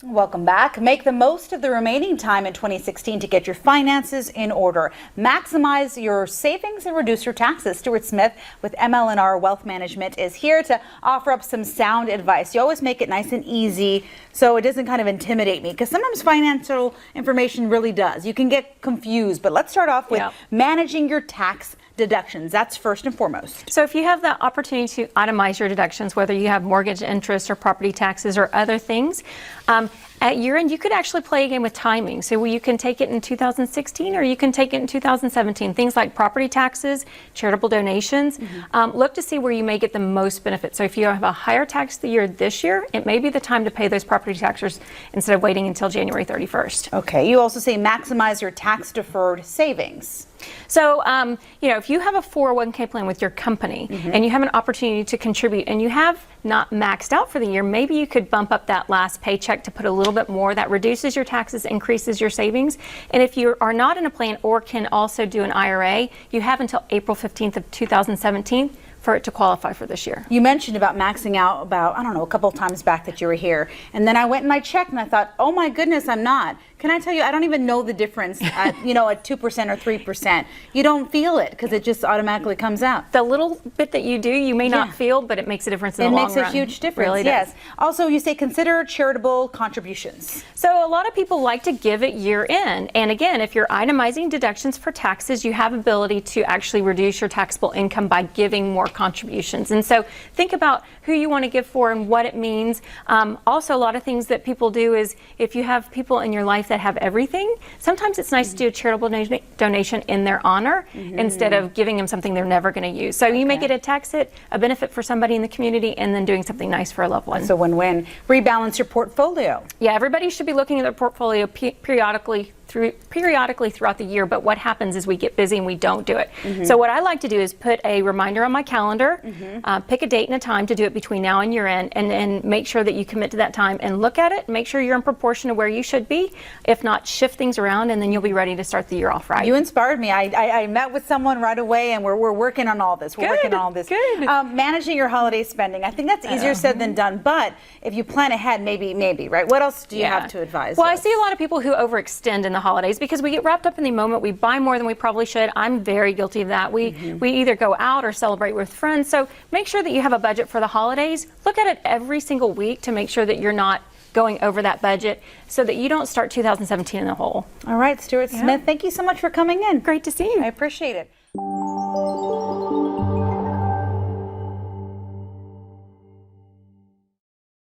Welcome back. Make the most of the remaining time in 2016 to get your finances in order. Maximize your savings and reduce your taxes. Stuart Smith with ML&R Wealth Management is here to offer up some sound advice. You always make it nice and easy so it doesn't kind of intimidate me, because sometimes financial information really does. You can get confused, but let's start off with managing your tax deductions. That's first and foremost. So if you have the opportunity to itemize your deductions, whether you have mortgage interest or property taxes or other things, at year end, you could actually play a game with timing. So you can take it in 2016 or you can take it in 2017. Things like property taxes, charitable donations. Look to see where you may get the most benefit. So if you have a higher tax year this year, it may be the time to pay those property taxes instead of waiting until January 31st. Okay. You also say maximize your tax deferred savings. So, if you have a 401k plan with your company and you have an opportunity to contribute and you have not maxed out for the year, maybe you could bump up that last paycheck to put a little bit more. That reduces your taxes, increases your savings. And if you are not in a plan or can also do an IRA, you have until April 15th of 2017 for it to qualify for this year. You mentioned about maxing out about, I don't know, a couple of times back that you were here. And then I went and I checked and I thought, oh my goodness, I'm not. Can I tell you, I don't even know the difference at, at 2% or 3%. You don't feel it because it just automatically comes out. The little bit that you do, you may not feel, but it makes a difference in the long run. It makes a huge difference, really yes. does. Also, you say consider charitable contributions. So a lot of people like to give at year end. And again, if you're itemizing deductions for taxes, you have ability to actually reduce your taxable income by giving more contributions. And so think about who you want to give for and what it means. Also, a lot of things that people do is if you have people in your life that have everything, sometimes it's nice to do a charitable donation in their honor instead of giving them something they're never going to use. So you may get a tax hit, a benefit for somebody in the community, and then doing something nice for a loved one. It's a win-win. Rebalance your portfolio. Yeah, everybody should be looking at their portfolio periodically throughout the year, but what happens is we get busy and we don't do it. So what I like to do is put a reminder on my calendar, pick a date and a time to do it between now and year end, and make sure that you commit to that time and look at it, make sure you're in proportion to where you should be. If not, shift things around and then you'll be ready to start the year off right. You inspired me. I met with someone right away and we're working on all this. Working on all this. Good. Managing your holiday spending. I think that's easier said than done, but if you plan ahead, maybe, right? What else do you have to advise Well, us? I see a lot of people who overextend in the holidays because we get wrapped up in the moment. We buy more than we probably should. I'm very guilty of that. We either go out or celebrate with friends. So make sure that you have a budget for the holidays. Look at it every single week to make sure that you're not going over that budget so that you don't start 2017 in the hole. All right, Stuart Smith, thank you so much for coming in. Great to see you. I appreciate it.